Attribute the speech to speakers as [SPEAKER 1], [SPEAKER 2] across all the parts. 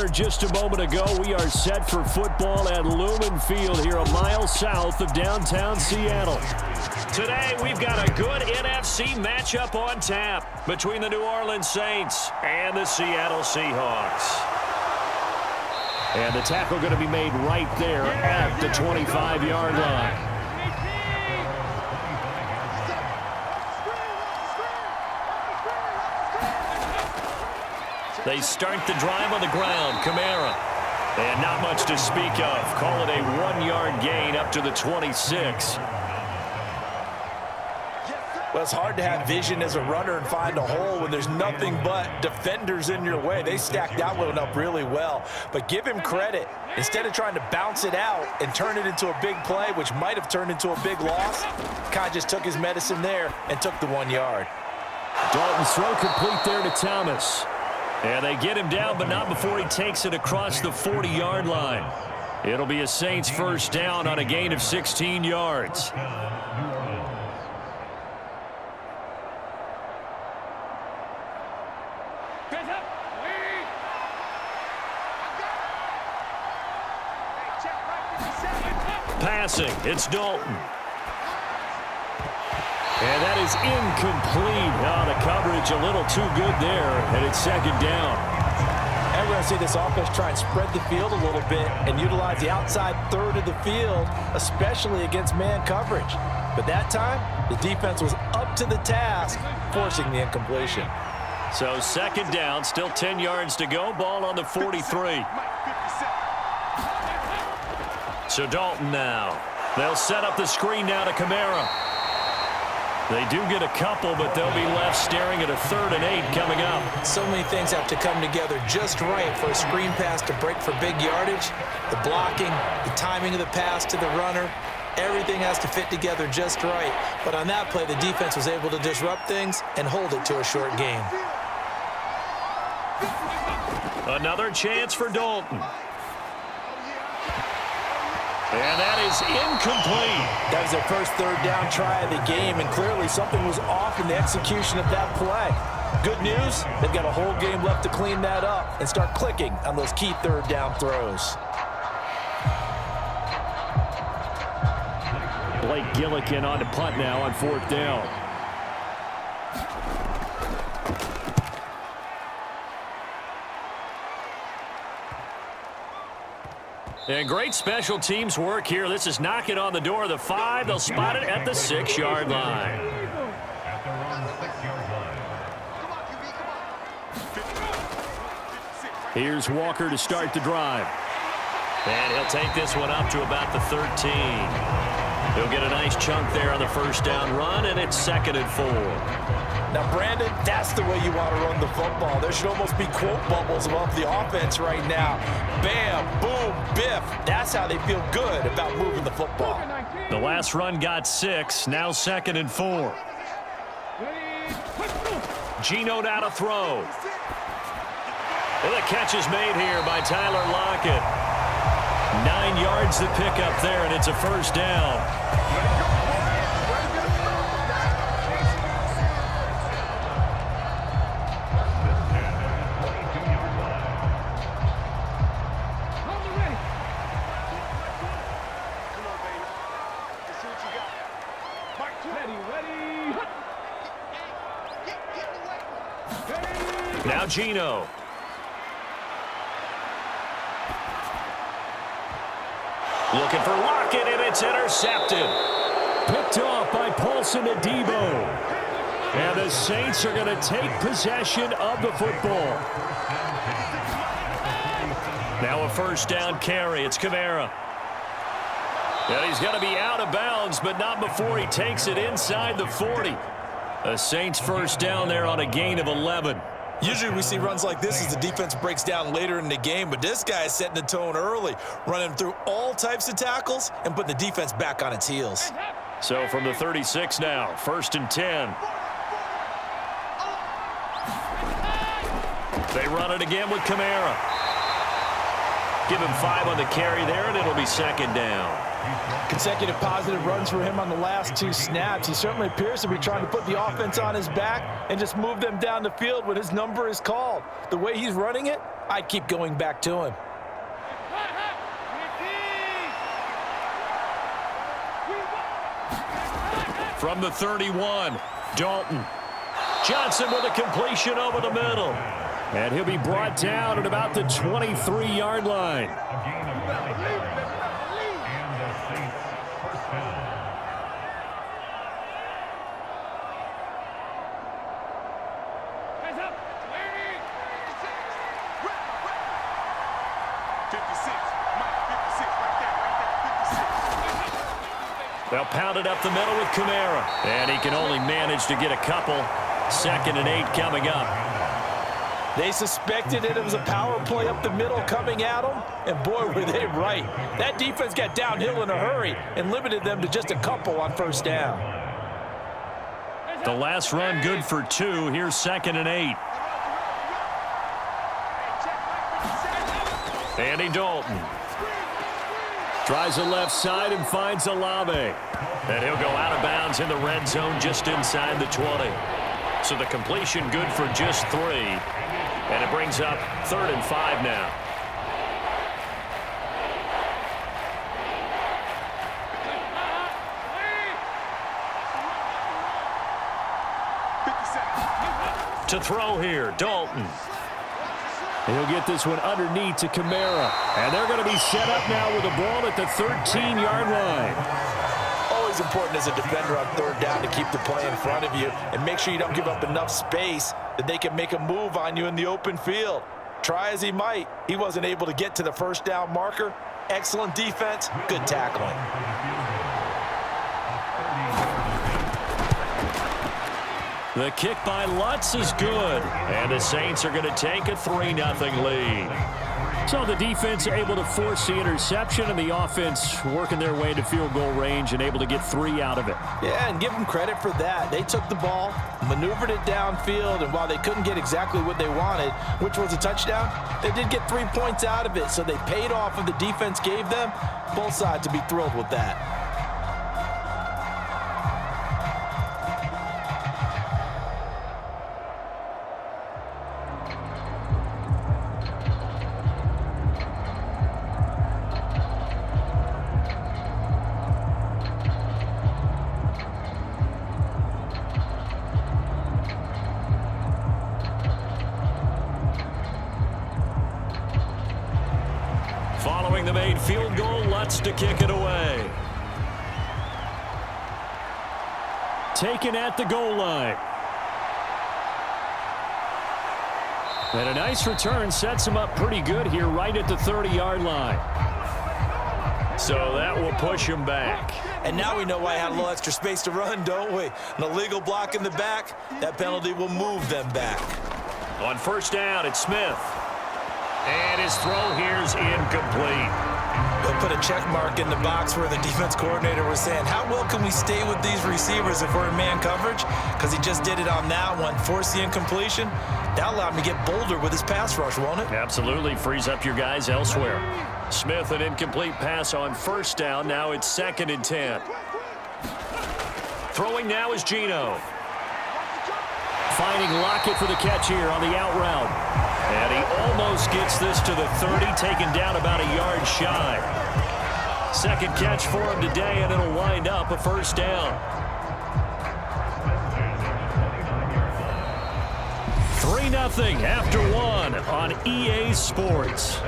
[SPEAKER 1] Center just a moment ago. We are set for football at Lumen Field here a mile south of downtown Seattle. Today, we've got a good NFC matchup on tap between the New Orleans Saints and the Seattle Seahawks. And the tackle going to be made right there at the 25-yard line. They start the drive on the ground. Kamara. And not much to speak of. Call it a 1-yard gain up to the 26.
[SPEAKER 2] Well, it's hard to have vision as a runner and find a hole when there's nothing but defenders in your way. They stacked that one up really well. But give him credit. Instead of trying to bounce it out and turn it into a big play, which might have turned into a big loss, Kai just took his medicine there and took the 1 yard.
[SPEAKER 1] Dalton's throw complete there to Thomas. And they get him down, but not before he takes it across the 40-yard line. It'll be a Saints first down on a gain of 16 yards. Passing, it's Dalton. And that is incomplete. Oh, the coverage a little too good there, and it's second down.
[SPEAKER 2] And we're going to see this offense try and spread the field a little bit and utilize the outside third of the field, especially against man coverage. But that time, the defense was up to the task, forcing the incompletion.
[SPEAKER 1] So second down, still 10 yards to go. Ball on the 43. So Dalton now. They'll set up the screen now to Kamara. They do get a couple, but they'll be left staring at a 3rd and 8 coming up.
[SPEAKER 2] So many things have to come together just right for a screen pass to break for big yardage. The blocking, the timing of the pass to the runner, everything has to fit together just right. But on that play, the defense was able to disrupt things and hold it to a short game.
[SPEAKER 1] Another chance for Dalton. And that is incomplete.
[SPEAKER 2] That was their first 3rd down try of the game, and clearly something was off in the execution of that play. Good news, they've got a whole game left to clean that up and start clicking on those key 3rd down throws.
[SPEAKER 1] Blake Gillikin on to punt now on 4th down. And great special teams work here. This is knocking on the door of the 5. They'll spot it at the 6-yard line. Here's Walker to start the drive. And he'll take this one up to about the 13. He'll get a nice chunk there on the first down run, and it's 2nd and 4.
[SPEAKER 2] Now, Brandon, that's the way you want to run the football. There should almost be quote bubbles above the offense right now. Bam, boom, biff. That's how they feel good about moving the football.
[SPEAKER 1] The last run got 6. Now 2nd and 4. Geno now to throw. And the catch is made here by Tyler Lockett. 9 yards to pick up there, and it's a first down. Now Geno. Looking for Lockett, and it's intercepted. Picked off by Paulson Adebo. And the Saints are going to take possession of the football. Now a first down carry. It's Kamara. And he's going to be out of bounds, but not before he takes it inside the 40. A Saints first down there on a gain of 11.
[SPEAKER 2] Usually we see runs like this as the defense breaks down later in the game, but this guy is setting the tone early, running through all types of tackles and putting the defense back on its heels.
[SPEAKER 1] So from the 36 now, 1st and 10. They run it again with Kamara. Give him 5 on the carry there, and it'll be 2nd down.
[SPEAKER 2] Consecutive positive runs for him on the last 2 snaps. He certainly appears to be trying to put the offense on his back and just move them down the field when his number is called. The way he's running it, I'd keep going back to him.
[SPEAKER 1] From the 31, Dalton. Johnson with a completion over the middle. And he'll be brought down at about the 23-yard line. They'll pound it up the middle with Kamara. And he can only manage to get a couple. 2nd and 8 coming up.
[SPEAKER 2] They suspected it was a power play up the middle coming at them, and boy, were they right. That defense got downhill in a hurry and limited them to just a couple on 1st down.
[SPEAKER 1] The last run good for 2. Here's 2nd and 8. Andy Dalton. Tries the left side and finds Olave. And he'll go out of bounds in the red zone just inside the 20. So the completion good for just 3. And it brings up 3rd and 5 now. To throw here, Dalton. He'll get this one underneath to Kamara. And they're going to be set up now with the ball at the 13-yard line.
[SPEAKER 2] Always important as a defender on 3rd down to keep the play in front of you and make sure you don't give up enough space that they can make a move on you in the open field. Try as he might, he wasn't able to get to the 1st down marker. Excellent defense, good tackling.
[SPEAKER 1] The kick by Lutz is good. And the Saints are going to take a 3-0 lead. So the defense able to force the interception, and the offense working their way to field goal range and able to get 3 out of it.
[SPEAKER 2] Yeah, and give them credit for that. They took the ball, maneuvered it downfield, and while they couldn't get exactly what they wanted, which was a touchdown, they did get 3 points out of it, so they paid off what the defense gave them. Both sides to be thrilled with that.
[SPEAKER 1] Following the made field goal, Lutz to kick it away. Taken at the goal line. And a nice return sets him up pretty good here right at the 30-yard line. So that will push him back.
[SPEAKER 2] And now we know why I had a little extra space to run, don't we? An illegal block in the back, that penalty will move them back.
[SPEAKER 1] On 1st down, it's Smith. And his throw here's incomplete.
[SPEAKER 2] They'll put a check mark in the box where the defense coordinator was saying, how well can we stay with these receivers if we're in man coverage? Because he just did it on that one, forced the incompletion. That allowed him to get bolder with his pass rush, won't it?
[SPEAKER 1] Absolutely. Frees up your guys elsewhere. Smith, an incomplete pass on 1st down. Now it's 2nd and 10. Throwing now is Geno. Finding Lockett for the catch here on the out route. And he almost gets this to the 30, taken down about a yard shy. 2nd catch for him today, and it'll wind up a 1st down. 3-0 after 1 on EA Sports.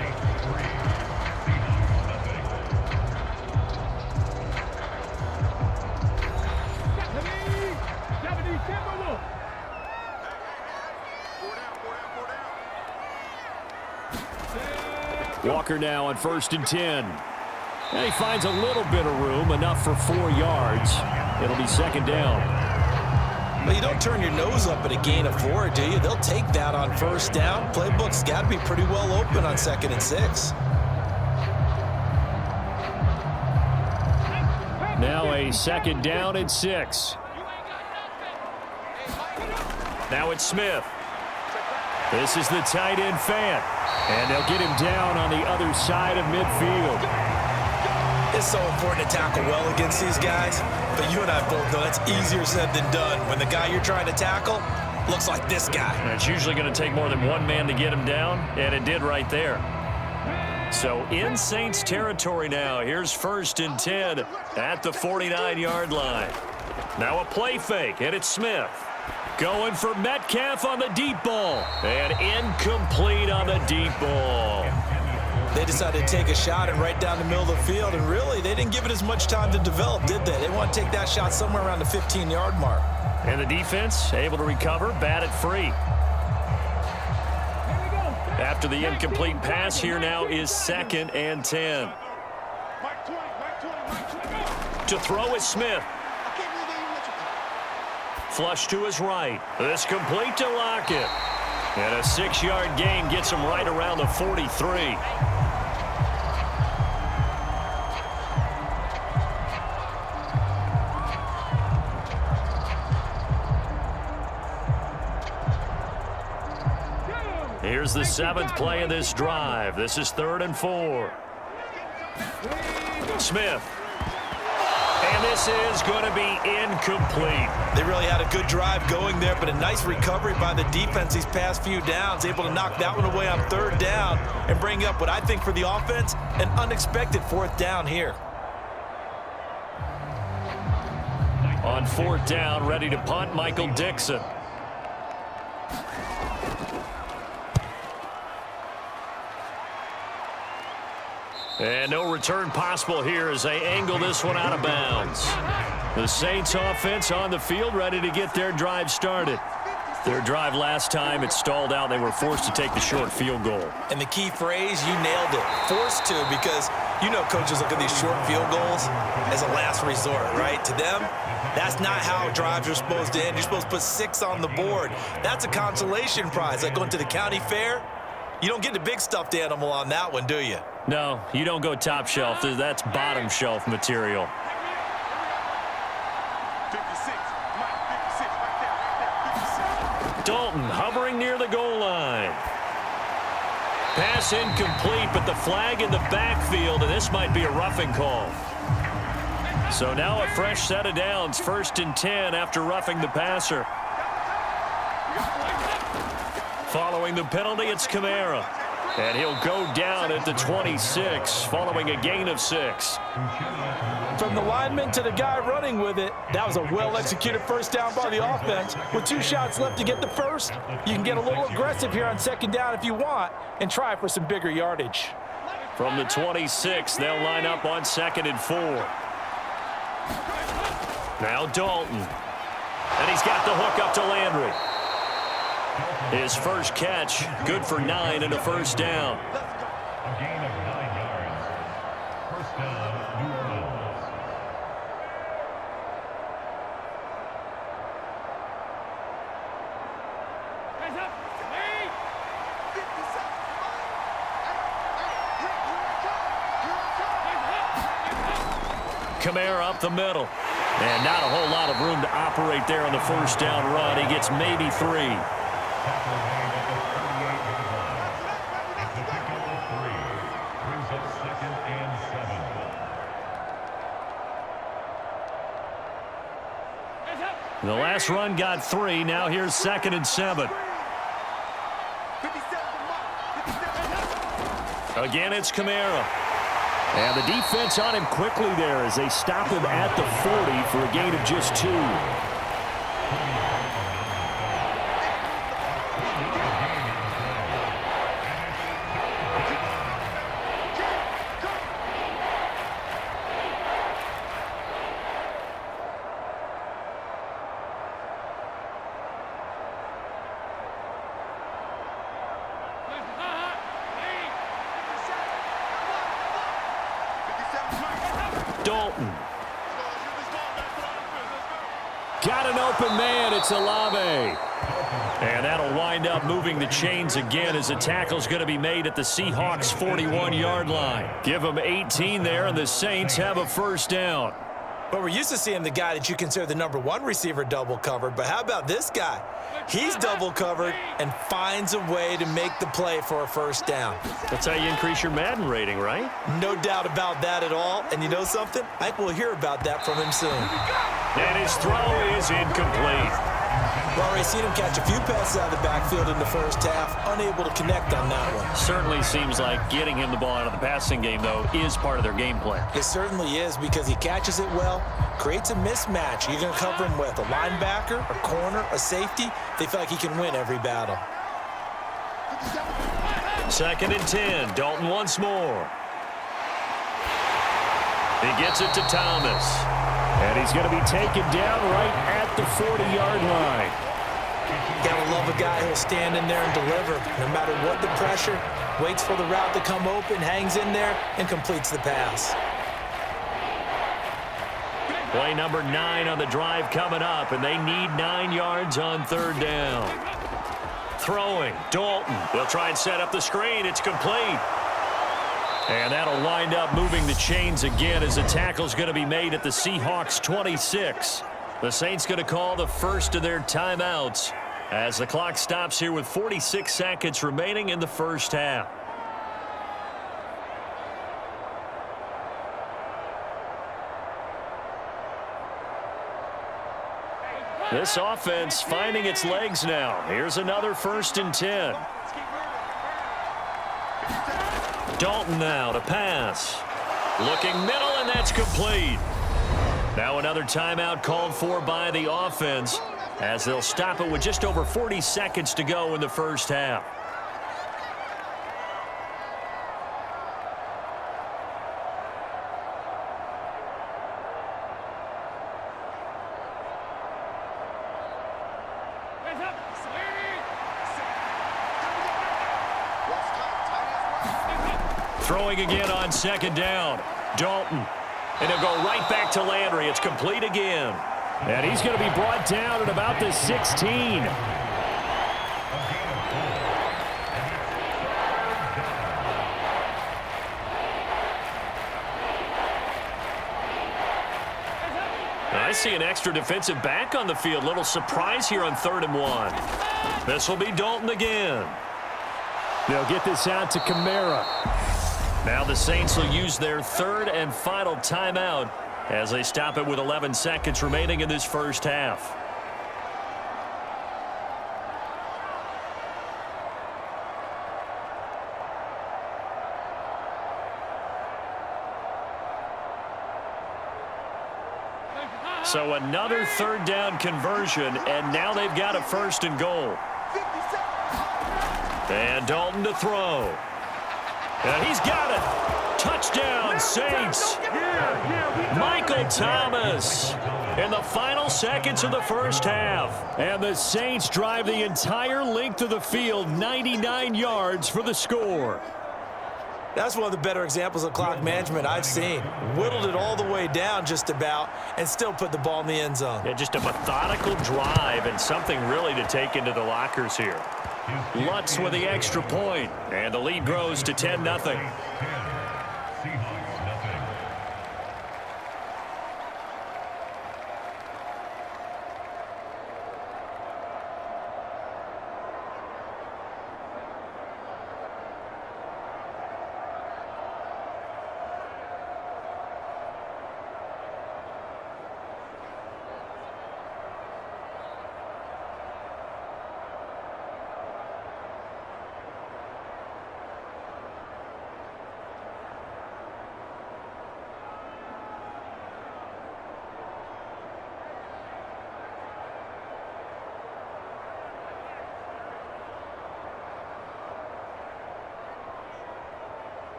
[SPEAKER 1] Walker now on 1st and 10. And he finds a little bit of room, enough for 4 yards. It'll be 2nd down.
[SPEAKER 2] Well, you don't turn your nose up at a gain of 4, do you? They'll take that on 1st down. Playbook's got to be pretty well open on 2nd and 6.
[SPEAKER 1] Now a 2nd down and 6. Now it's Smith. This is the tight end Fant. And they'll get him down on the other side of midfield.
[SPEAKER 2] It's so important to tackle well against these guys, but you and I both know that's easier said than done. When the guy you're trying to tackle Looks like this guy.
[SPEAKER 1] And it's usually going to take more than one man to get him down, and it did right there. So in Saints territory now. Here's 1st and 10 at the 49-yard line. Now a play fake, and it's Smith. Going for Metcalf on the deep ball. And incomplete on the deep ball.
[SPEAKER 2] They decided to take a shot and right down the middle of the field, and really, they didn't give it as much time to develop, did they? They want to take that shot somewhere around the 15-yard mark.
[SPEAKER 1] And the defense able to recover, bat it free. After the incomplete pass, here now is 2nd and 10. To throw is Smith. Flush to his right. This complete to Lockett. And a 6-yard gain gets him right around the 43. Here's the 7th play of this drive. This is 3rd and 4. Smith. And this is going to be incomplete.
[SPEAKER 2] They really had a good drive going there, but a nice recovery by the defense these past few downs. Able to knock that one away on 3rd down and bring up what I think for the offense, an unexpected 4th down here.
[SPEAKER 1] On 4th down, ready to punt, Michael Dixon. And no return possible here as they angle this one out of bounds. The Saints offense on the field ready to get their drive started. Their drive last time, it stalled out. They were forced to take the short field goal.
[SPEAKER 2] And the key phrase, you nailed it. Forced to, because you know coaches look at these short field goals as a last resort, right? To them, that's not how drives are supposed to end. You're supposed to put 6 on the board. That's a consolation prize. Like going to the county fair, you don't get the big stuffed animal on that one, do you?
[SPEAKER 1] No, you don't go top shelf. That's bottom shelf material.
[SPEAKER 3] 56, right there.
[SPEAKER 1] Dalton hovering near the goal line. Pass incomplete, but the flag in the backfield, and this might be a roughing call. So now a fresh set of downs, 1st and 10 after roughing the passer. Following the penalty, it's Kamara. And he'll go down at the 26 following a gain of 6.
[SPEAKER 2] From the lineman to the guy running with it, that was a well-executed 1st down by the offense. With 2 shots left to get the 1st, you can get a little aggressive here on 2nd down if you want and try for some bigger yardage.
[SPEAKER 1] From the 26, they'll line up on 2nd and 4. Now Dalton. And he's got the hook up to Landry. His first catch, good for 9 and a 1st down.
[SPEAKER 3] A gain of 9 yards. 1st down, New Orleans. Hands up.
[SPEAKER 1] Kamara up the middle. And not a whole lot of room to operate there on the 1st down run. He gets maybe 3. The last run got 3. Now here's 2nd and 7. Again, it's Kamara. And the defense on him quickly there as they stop him at the 40 for a gain of just 2. Dalton. Got an open man. It's Olave. And that'll wind up moving the chains again as the tackle's going to be made at the Seahawks 41-yard line. Give them 18 there, and the Saints have a 1st down.
[SPEAKER 2] But we're used to seeing the guy that you consider the #1 receiver double covered. But how about this guy? He's double covered and finds a way to make the play for a 1st down.
[SPEAKER 1] That's how you increase your Madden rating, right?
[SPEAKER 2] No doubt about that at all. And you know something? I think we'll hear about that from him soon.
[SPEAKER 1] And his throw is incomplete.
[SPEAKER 2] We've already seen him catch a few passes out of the backfield in the first half, unable to connect on that one.
[SPEAKER 1] Certainly seems like getting him the ball out of the passing game, though, is part of their game plan.
[SPEAKER 2] It certainly is, because he catches it well, creates a mismatch. You're going to cover him with a linebacker, a corner, a safety. They feel like he can win every battle.
[SPEAKER 1] 2nd and 10. Dalton once more. He gets it to Thomas. And he's going to be taken down right at the 40-yard line.
[SPEAKER 2] Gotta love a guy who'll stand in there and deliver. No matter what the pressure, waits for the route to come open, hangs in there, and completes the pass.
[SPEAKER 1] Play number 9 on the drive coming up, and they need 9 yards on 3rd down. Throwing, Dalton. They'll try and set up the screen. It's complete. And that'll wind up moving the chains again as the tackle's going to be made at the Seahawks 26. The Saints going to call the first of their timeouts as the clock stops here with 46 seconds remaining in the first half. This offense finding its legs now. Here's another 1st and 10. Dalton now to pass. Looking middle, and that's complete. Now another timeout called for by the offense as they'll stop it with just over 40 seconds to go in the first half. Throwing again on 2nd down. Dalton. And he'll go right back to Landry. It's complete again. And he's going to be brought down at about the 16. I see an extra defensive back on the field. Little surprise here on 3rd and 1. This will be Dalton again. They'll get this out to Kamara. Now the Saints will use their 3rd and final timeout as they stop it with 11 seconds remaining in this first half. So another 3rd down conversion, and now they've got a 1st and goal. And Dalton to throw. And he's got it. Touchdown, Saints. Michael Thomas in the final seconds of the first half. And the Saints drive the entire length of the field, 99 yards for the score.
[SPEAKER 2] That's one of the better examples of clock management I've seen. Whittled it all the way down just about and still put the ball in the end zone.
[SPEAKER 1] Yeah, just a methodical drive and something really to take into the lockers here. Lutz with the extra point, and the lead grows to 10-0.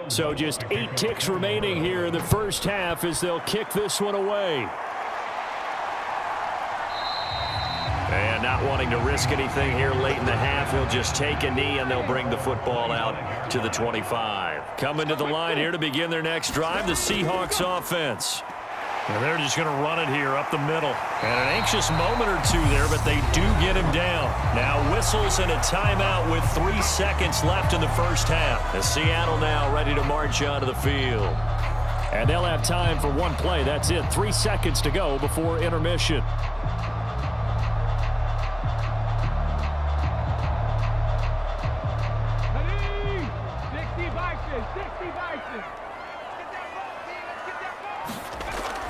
[SPEAKER 1] So just 8 ticks remaining here in the first half as they'll kick this one away. And not wanting to risk anything here late in the half, he'll just take a knee and they'll bring the football out to the 25. Coming to the line here to begin their next drive, the Seahawks offense. And they're just going to run it here up the middle. And an anxious moment or two there, but they do get him down. Now whistles and a timeout with 3 seconds left in the first half. And Seattle now ready to march onto the field. And they'll have time for one play. That's it. 3 seconds to go before intermission.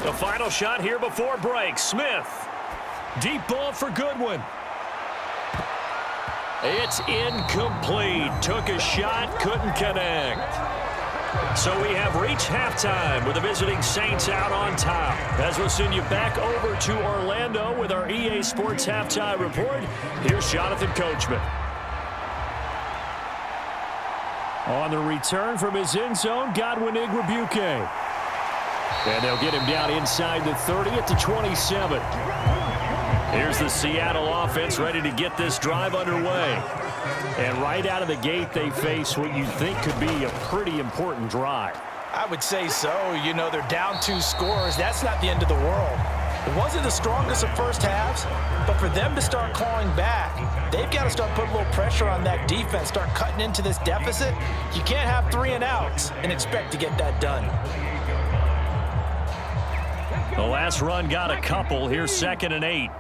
[SPEAKER 1] The final shot here before break. Smith. Deep ball for Goodwin. It's incomplete. Took a shot, couldn't connect. So we have reached halftime with the visiting Saints out on top. As we'll send you back over to Orlando with our EA Sports Halftime Report, here's Jonathan Coachman. On the return from his end zone, Godwin Igwebuike. And they'll get him down inside the 30 at the 27. Here's the Seattle offense ready to get this drive underway. And right out of the gate, they face what you think could be a pretty important drive.
[SPEAKER 2] I would say so. You know, they're down 2 scores. That's not the end of the world. It wasn't the strongest of first halves, but for them to start clawing back, they've got to start putting a little pressure on that defense, start cutting into this deficit. You can't have 3 and outs and expect to get that done.
[SPEAKER 1] The last run got a couple. Here's 2nd and 8.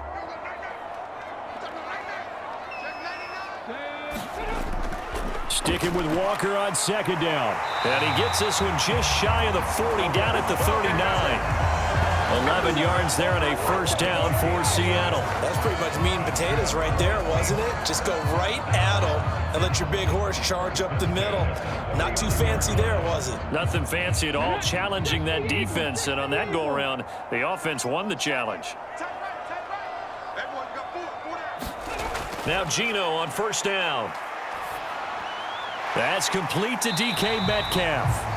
[SPEAKER 1] Sticking with Walker on 2nd down. And he gets this one just shy of the 40, down at the 39. 11 yards there and a first down for Seattle.
[SPEAKER 2] That's pretty much meat and potatoes right there, wasn't it? Just go right at them and let your big horse charge up the middle. Not too fancy there, was it?
[SPEAKER 1] Nothing fancy at all, challenging that defense. And on that go-around, the offense won the challenge. Now Geno on first down. That's complete to DK Metcalf.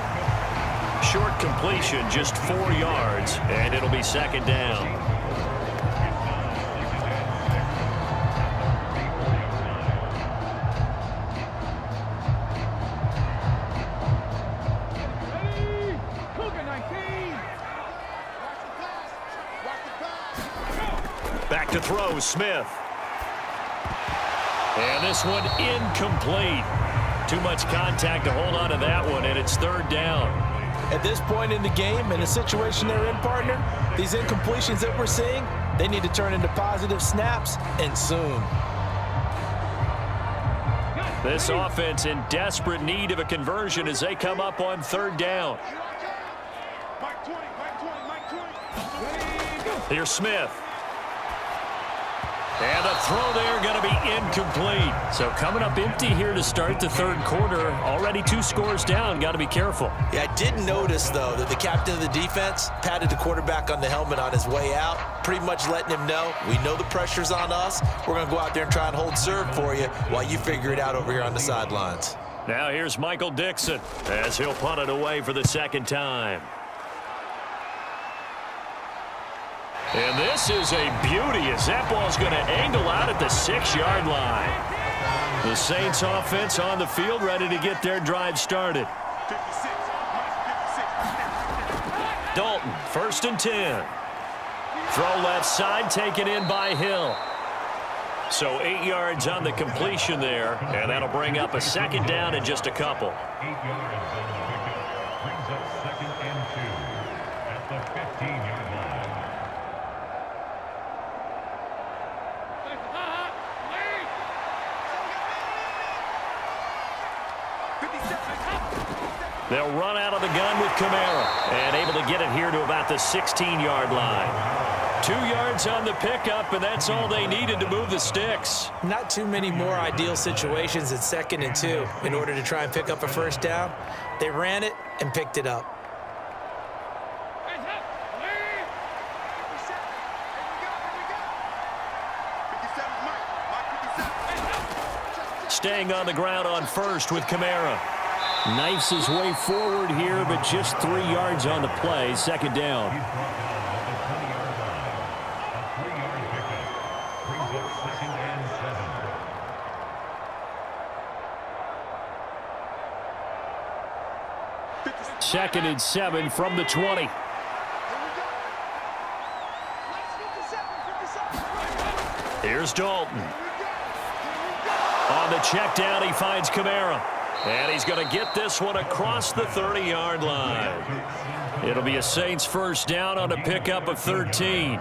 [SPEAKER 1] Short completion, just 4 yards, and it'll be 2nd down. Back to throw, Smith. And this one incomplete. Too much contact to hold on to that one, and it's 3rd down.
[SPEAKER 2] At this point in the game, in the situation they're in, partner, these incompletions that we're seeing, they need to turn into positive snaps, and soon.
[SPEAKER 1] This offense in desperate need of a conversion as they come up on 3rd down. Here's Smith. And the throw there going to be incomplete. So coming up empty here to start the 3rd quarter. Already 2 scores down. Got to be careful.
[SPEAKER 2] Yeah, I did notice, though, that the captain of the defense patted the quarterback on the helmet on his way out, pretty much letting him know, we know the pressure's on us. We're going to go out there and try and hold serve for you while you figure it out over here on the sidelines.
[SPEAKER 1] Now here's Michael Dixon as he'll punt it away for the 2nd time. And this is a beauty as that ball's going to angle out at the 6-yard line. The Saints offense on the field ready to get their drive started. Dalton, 1st and 10. Throw left side, taken in by Hill. So 8 yards on the completion there, and that'll bring up a 2nd down in just a couple.
[SPEAKER 3] 8 yards on the pickup brings up 2nd and 2 at the 15-yard line.
[SPEAKER 1] They'll run out of the gun with Kamara and able to get it here to about the 16-yard line. 2 yards on the pickup, and that's all they needed to move the sticks.
[SPEAKER 2] Not too many more ideal situations at 2nd and 2 in order to try and pick up a first down. They ran it and picked it up.
[SPEAKER 1] Staying on the ground on 1st with Kamara. Knifes his way forward here, but just 3 yards on the play. 2nd down. Second and 7 from the 20. Here's Dalton. On the check down, he finds Kamara. And he's going to get this one across the 30-yard line. It'll be a Saints first down on a pickup of 13.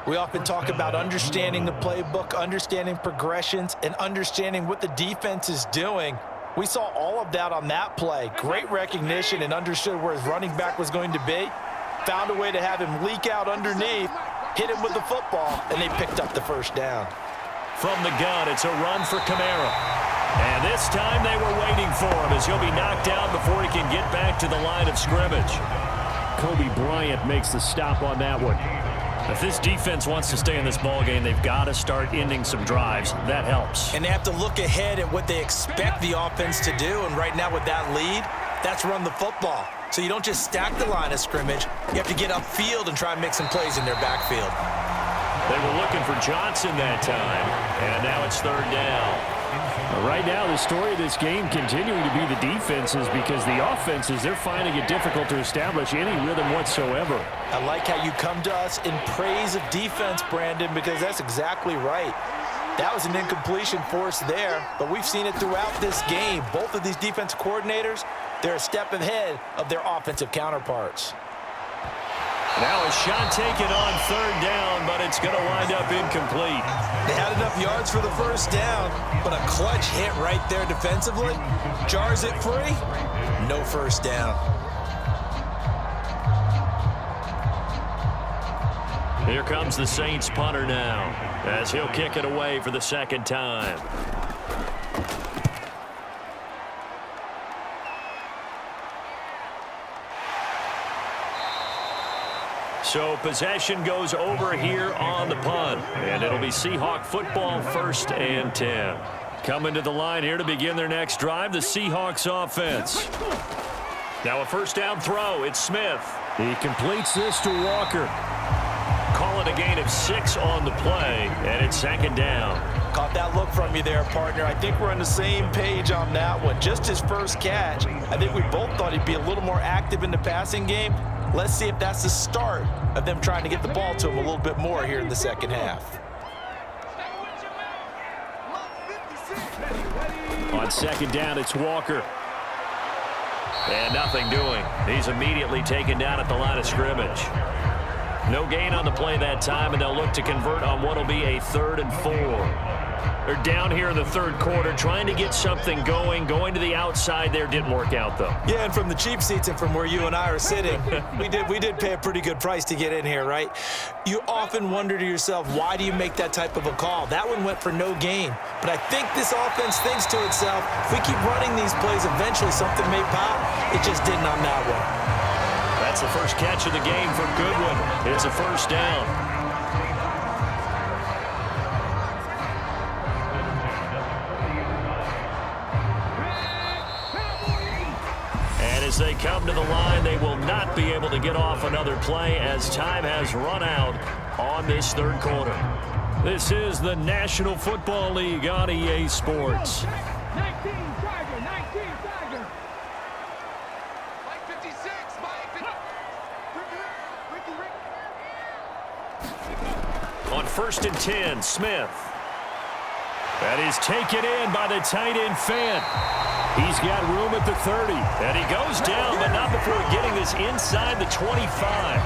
[SPEAKER 2] We often talk about understanding the playbook, understanding progressions, and understanding what the defense is doing. We saw all of that on that play. Great recognition and understood where his running back was going to be. Found a way to have him leak out underneath hit him with the football, and they picked up the first down.
[SPEAKER 1] From the gun, it's a run for Kamara. And this time they were waiting for him as he'll be knocked down before he can get back to the line of scrimmage. Kobe Bryant makes the stop on that one. If this defense wants to stay in this ballgame, they've got to start ending some drives. That helps.
[SPEAKER 2] And they have to look ahead at what they expect the offense to do. And right now with that lead, that's run the football. So you don't just stack the line of scrimmage. You have to get upfield and try and make some plays in their backfield.
[SPEAKER 1] They were looking for Johnson that time. And now it's third down. Right now, the story of this game continuing to be the defenses because the offenses, they're finding it difficult to establish any rhythm whatsoever.
[SPEAKER 2] I like how you come to us in praise of defense, Brandon, because that's exactly right. That was an incompletion force there, but we've seen it throughout this game. Both of these defense coordinators, they're a step ahead of their offensive counterparts.
[SPEAKER 1] Now a shot taken on third down, but it's going to wind up incomplete.
[SPEAKER 2] They had enough yards for the first down, but a clutch hit right there defensively. Jars it free, no first down.
[SPEAKER 1] Here comes the Saints punter now as he'll kick it away for the second time. So possession goes over here on the punt, and it'll be Seahawk football, 1st and 10. Coming to the line here to begin their next drive, the Seahawks offense. Now a first down throw, it's Smith. He completes this to Walker. Call it a gain of 6 on the play, and it's 2nd down.
[SPEAKER 2] Caught that look from you there, partner. I think we're on the same page on that one. Just his first catch. I think we both thought he'd be a little more active in the passing game. Let's see if that's the start of them trying to get the ball to him a little bit more here in the second half.
[SPEAKER 1] On 2nd down, it's Walker. And nothing doing. He's immediately taken down at the line of scrimmage. No gain on the play that time, and they'll look to convert on what will be a 3rd and 4. They're down here in the third quarter, trying to get something going to the outside there. Didn't work out, though.
[SPEAKER 2] Yeah, and from the cheap seats and from where you and I are sitting, we did pay a pretty good price to get in here, right? You often wonder to yourself, why do you make that type of a call? That one went for no gain. But I think this offense thinks to itself, if we keep running these plays, eventually something may pop. It just didn't on that one.
[SPEAKER 1] That's the first catch of the game for Goodwin. It's a first down. As they come to the line, they will not be able to get off another play as time has run out on this third quarter. This is the National Football League on EA Sports.
[SPEAKER 4] 19 Tiger, 19 Tiger. Mike 56, Mike.
[SPEAKER 1] On 1st and 10, Smith. That is taken in by the tight end Fant. He's got room at the 30. And he goes down, but not before getting this inside the 25.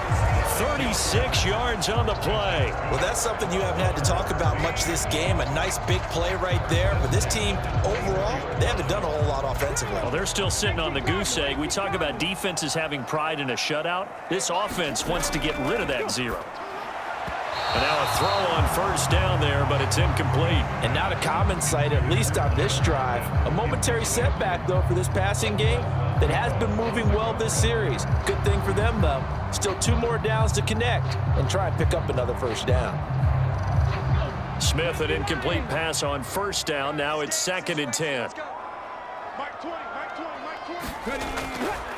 [SPEAKER 1] 36 yards on the play.
[SPEAKER 2] Well, that's something you haven't had to talk about much this game. A nice big play right there. But this team, overall, they haven't done a whole lot offensively.
[SPEAKER 1] Well, they're still sitting on the goose egg. We talk about defenses having pride in a shutout. This offense wants to get rid of that 0. And now a throw on 1st down there, but it's incomplete.
[SPEAKER 2] And not a common sight, at least on this drive. A momentary setback, though, for this passing game that has been moving well this series. Good thing for them, though. Still 2 more downs to connect and try and pick up another first down.
[SPEAKER 1] Smith, an incomplete pass on 1st down. Now it's 2nd and 10.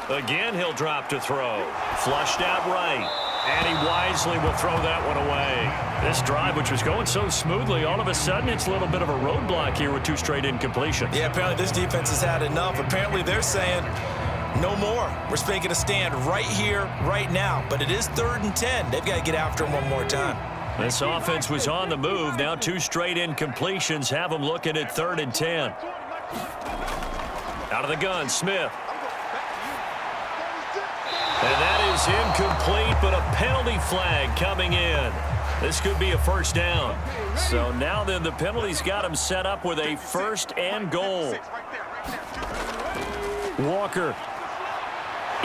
[SPEAKER 1] Again, he'll drop to throw. Flushed out right. And he wisely will throw that one away. This drive, which was going so smoothly, all of a sudden it's a little bit of a roadblock here with 2 straight incompletions.
[SPEAKER 2] Yeah, apparently this defense has had enough. Apparently they're saying, no more. We're making a stand right here, right now. But it is 3rd and 10. They've got to get after him one more time.
[SPEAKER 1] This offense was on the move. Now 2 straight incompletions have them looking at 3rd and 10. Out of the gun, Smith. And that is incomplete, but a penalty flag coming in. This could be a first down. So now then the penalty's got him set up with a 1st and goal. Walker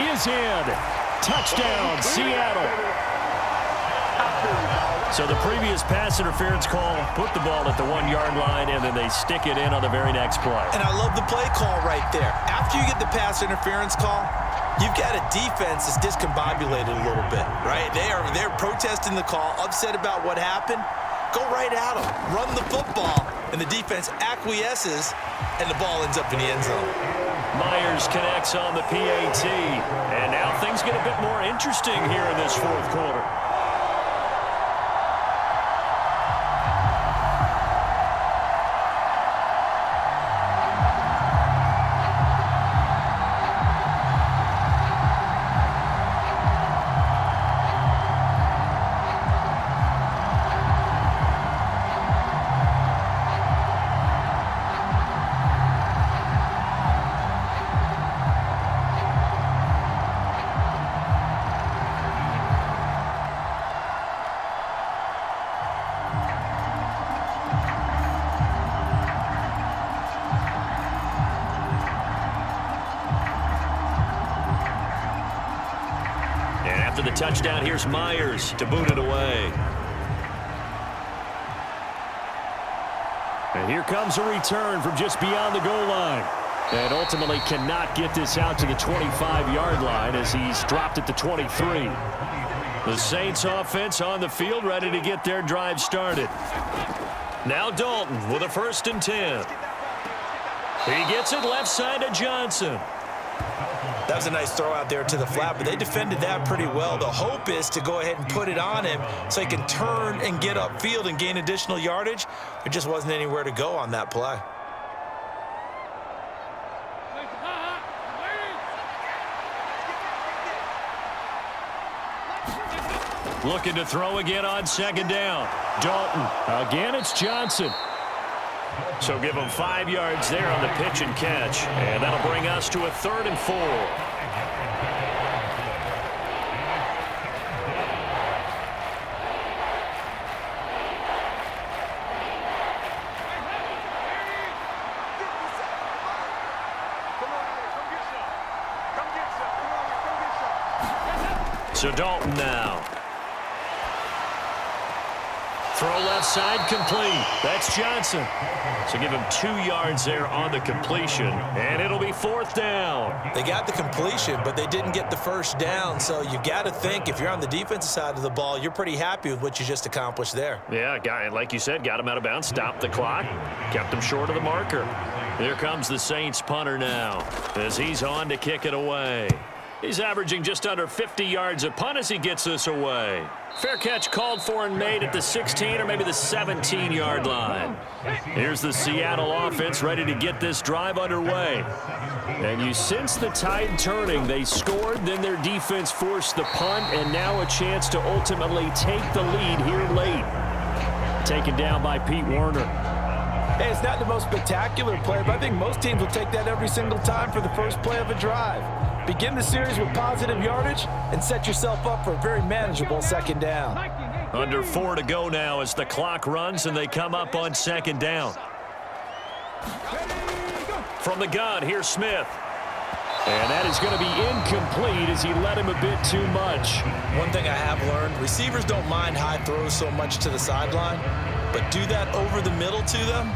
[SPEAKER 1] is in. Touchdown, Seattle. So the previous pass interference call put the ball at the 1-yard line, and then they stick it in on the very next play.
[SPEAKER 2] And I love the play call right there. After you get the pass interference call, you've got a defense that's discombobulated a little bit, right? They're protesting the call, upset about what happened. Go right at them. Run the football, and the defense acquiesces, and the ball ends up in the end zone.
[SPEAKER 1] Myers connects on the PAT, and now things get a bit more interesting here in this fourth quarter. After the touchdown, here's Myers to boot it away. And here comes a return from just beyond the goal line. And ultimately cannot get this out to the 25-yard line as he's dropped at the 23. The Saints offense on the field ready to get their drive started. Now Dalton with a 1st and 10. He gets it left side to Johnson.
[SPEAKER 2] That was a nice throw out there to the flat, but they defended that pretty well. The hope is to go ahead and put it on him so he can turn and get upfield and gain additional yardage. There just wasn't anywhere to go on that play.
[SPEAKER 1] Looking to throw again on 2nd down. Dalton. Again, it's Johnson. So give him 5 yards there on the pitch and catch. And that'll bring us to a 3rd and 4. So Dalton now. Throw left side complete. That's Johnson. So give him 2 yards there on the completion, and it'll be 4th down.
[SPEAKER 2] They got the completion, but they didn't get the 1st down. So you got to think if you're on the defensive side of the ball, you're pretty happy with what you just accomplished there.
[SPEAKER 1] Yeah, guy, like you said, got him out of bounds, stopped the clock, kept him short of the marker. Here comes the Saints punter now as he's on to kick it away. He's averaging just under 50 yards a punt as he gets this away. Fair catch called for and made at the 16 or maybe the 17-yard line. Here's the Seattle offense ready to get this drive underway. And you sense the tide turning. They scored, then their defense forced the punt, and now a chance to ultimately take the lead here late. Taken down by Pete Werner.
[SPEAKER 2] Hey, it's not the most spectacular play, but I think most teams will take that every single time for the first play of a drive. Begin the series with positive yardage and set yourself up for a very manageable 2nd down.
[SPEAKER 1] Under 4 to go now as the clock runs and they come up on 2nd down. From the gun, here's Smith. And that is going to be incomplete as he led him a bit too much.
[SPEAKER 2] One thing I have learned, receivers don't mind high throws so much to the sideline, but do that over the middle to them,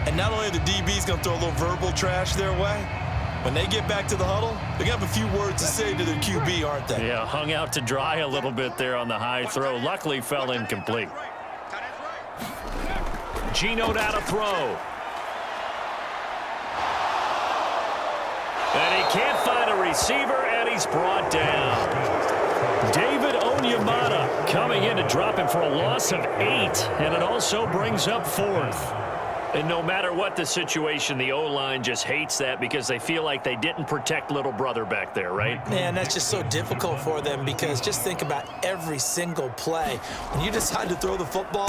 [SPEAKER 2] and not only are the DBs going to throw a little verbal trash their way, when they get back to the huddle, they're going to have a few words to say to their QB, aren't they?
[SPEAKER 1] Yeah, hung out to dry a little bit there on the high throw. Luckily fell incomplete. Geno down to throw. And he can't find a receiver, and he's brought down. David Onyemata coming in to drop him for a loss of 8, and it also brings up 4th. And no matter what the situation, the O-line just hates that because they feel like they didn't protect little brother back there, right?
[SPEAKER 2] Man, that's just so difficult for them because just think about every single play. When you decide to throw the football,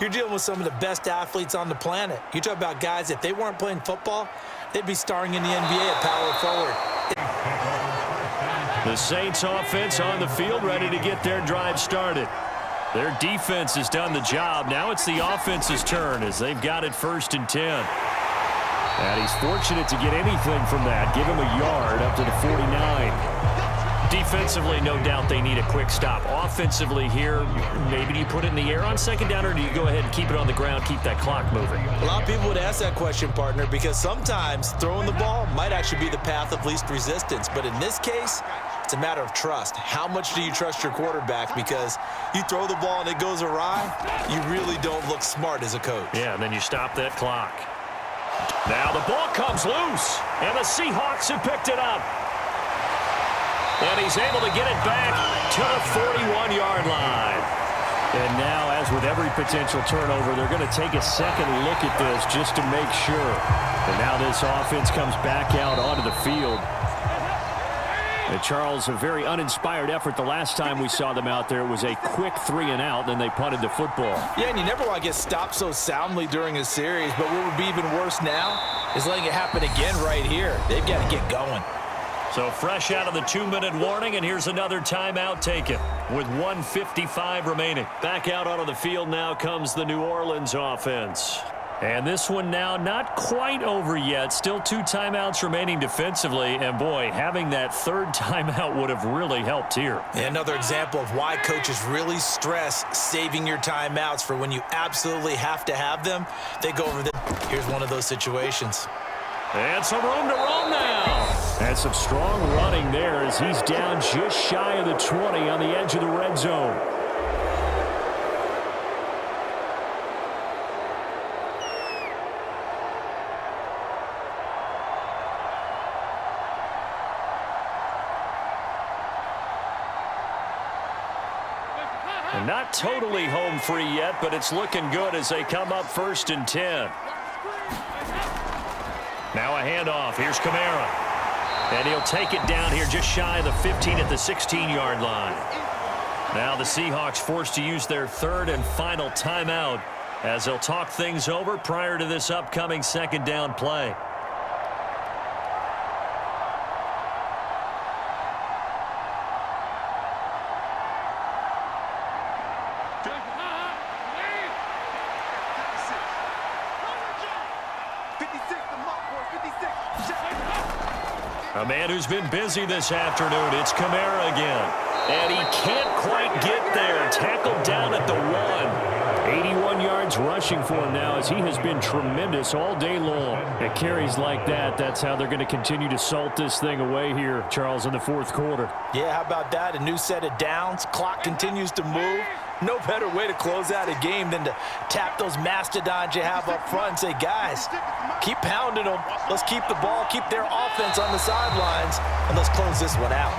[SPEAKER 2] you're dealing with some of the best athletes on the planet. You talk about guys, if they weren't playing football, they'd be starring in the NBA at power forward.
[SPEAKER 1] The Saints offense on the field ready to get their drive started. Their defense has done the job. Now it's the offense's turn as they've got it 1st and 10. And he's fortunate to get anything from that. Give him a yard up to the 49. Defensively, no doubt they need a quick stop. Offensively here, maybe do you put it in the air on second down, or do you go ahead and keep it on the ground, keep that clock moving?
[SPEAKER 2] A lot of people would ask that question, partner, because sometimes throwing the ball might actually be the path of least resistance. But in this case, it's a matter of trust. How much do you trust your quarterback? Because you throw the ball and it goes awry, you really don't look smart as a coach.
[SPEAKER 1] Yeah, and then you stop that clock. Now the ball comes loose, and the Seahawks have picked it up. And he's able to get it back to the 41-yard line. And now, as with every potential turnover, they're going to take a second look at this just to make sure. And now this offense comes back out onto the field. And Charles, a very uninspired effort the last time we saw them out there. It was a quick 3-and-out, then they punted the football.
[SPEAKER 2] Yeah, and you never want to get stopped so soundly during a series, but what would be even worse now is letting it happen again right here. They've got to get going.
[SPEAKER 1] So fresh out of the 2-minute warning, and here's another timeout taken with 1:55 remaining. Back out onto the field now comes the New Orleans offense. And this one now not quite over yet. Still 2 timeouts remaining defensively. And, boy, having that third timeout would have really helped here.
[SPEAKER 2] And another example of why coaches really stress saving your timeouts for when you absolutely have to have them. They go over the. Here's one of those situations.
[SPEAKER 1] And some room to roam now. And some strong running there as he's down just shy of the 20 on the edge of the red zone. And not totally home free yet, but it's looking good as they come up 1st and 10. Now a handoff. Here's Kamara. And he'll take it down here just shy of the 15 at the 16-yard line. Now the Seahawks forced to use their third and final timeout as they'll talk things over prior to this upcoming second down play. A man who's been busy this afternoon. It's Kamara again. And he can't quite get there. Tackled down at the 1. 81 yards rushing for him now as he has been tremendous all day long. At carries like that, that's how they're going to continue to salt this thing away here, Charles, in the 4th quarter.
[SPEAKER 2] Yeah, how about that? A new set of downs. Clock continues to move. No better way to close out a game than to tap those mastodons you have up front and say, guys, keep pounding them. Let's keep the ball, keep their offense on the sidelines, and let's close this one out.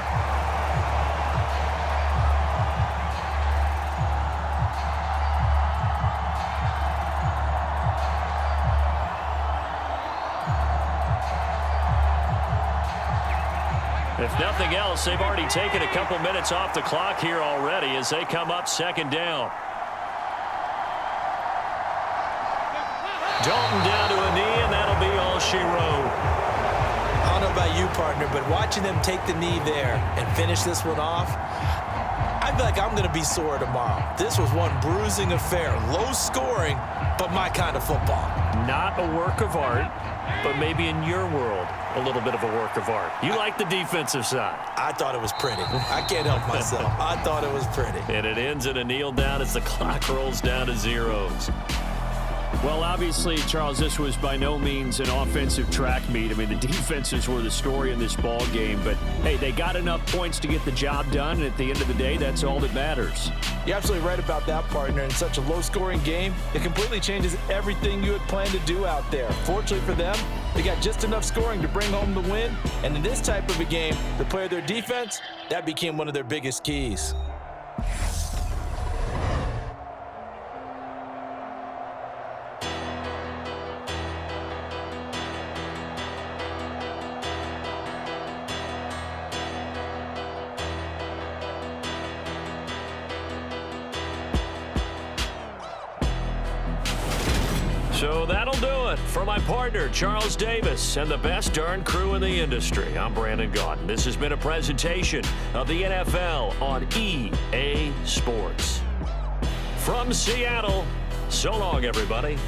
[SPEAKER 1] If nothing else, they've already taken a couple minutes off the clock here already as they come up 2nd down. Dalton down to a knee, and that'll be all she wrote.
[SPEAKER 2] I don't know about you, partner, but watching them take the knee there and finish this one off, I feel like I'm going to be sore tomorrow. This was one bruising affair. Low scoring, but my kind of football.
[SPEAKER 1] Not a work of art, but maybe in your world, a little bit of a work of art. You like the defensive side.
[SPEAKER 2] I thought it was pretty. I can't help myself. I thought it was pretty.
[SPEAKER 1] And it ends in a kneel down as the clock rolls down to zeros. Well, obviously, Charles, this was by no means an offensive track meet. I mean, the defenses were the story in this ball game. But, hey, they got enough points to get the job done. And at the end of the day, that's all that matters.
[SPEAKER 2] You're absolutely right about that, partner. In such a low-scoring game, it completely changes everything you had planned to do out there. Fortunately for them, they got just enough scoring to bring home the win. And in this type of a game, to play their defense, that became one of their biggest keys.
[SPEAKER 1] So that'll do it for my partner, Charles Davis, and the best darn crew in the industry. I'm Brandon Gaudin. This has been a presentation of the NFL on EA Sports. From Seattle, so long, everybody.